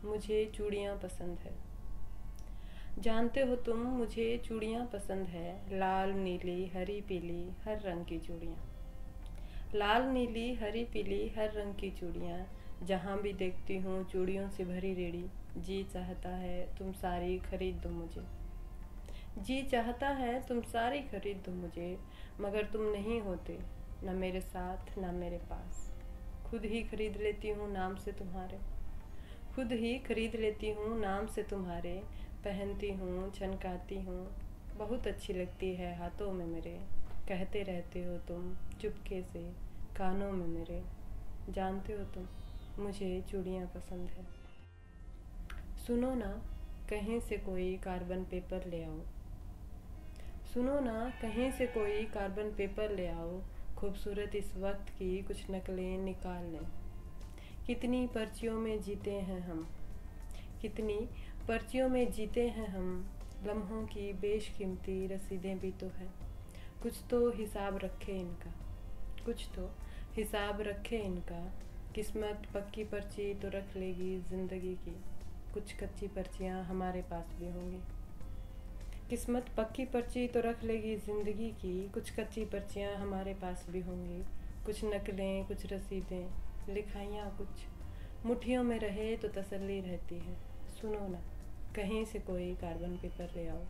मुझे चूड़ियाँ पसंद है। जानते हो तुम मुझे चूड़ियाँ पसंद है, लाल नीली हरी पीली हर रंग की चूड़ियाँ। लाल नीली हरी पीली हर रंग की चूड़ियाँ, जहाँ भी देखती हूँ चूड़ियों से भरी रेड़ी। जी चाहता है तुम सारी खरीद दो मुझे। जी चाहता है तुम सारी खरीद दो मुझे, मगर तुम नहीं होते, न मेरे साथ न मेरे पास। खुद ही खरीद लेती हूँ नाम से तुम्हारे, खुद ही खरीद लेती हूँ नाम से तुम्हारे। पहनती हूँ छनकाती हूँ, बहुत अच्छी लगती है हाथों में मेरे। कहते रहते हो तुम चुपके से कानों में मेरे। जानते हो तुम मुझे चूड़ियाँ पसंद है। सुनो ना कहीं से कोई कार्बन पेपर ले आओ, सुनो ना कहीं से कोई कार्बन पेपर ले आओ। खूबसूरत इस वक्त की कुछ नकलें निकाल लें। कितनी पर्चियों में जीते हैं हम, कितनी पर्चियों में जीते हैं हम। लम्हों की बेशकीमती रसीदें भी तो हैं। कुछ तो हिसाब रखे इनका, कुछ तो हिसाब रखे इनका। किस्मत पक्की पर्ची तो रख लेगी ज़िंदगी की, कुछ कच्ची पर्चियाँ हमारे पास भी होंगी। किस्मत पक्की पर्ची तो रख लेगी ज़िंदगी की, कुछ कच्ची पर्चियाँ हमारे पास भी होंगी। कुछ नकलें कुछ रसीदें, लिखाइयाँ कुछ मुट्ठियों में रहे तो तसल्ली रहती है। सुनो ना कहीं से कोई कार्बन पेपर ले आओ।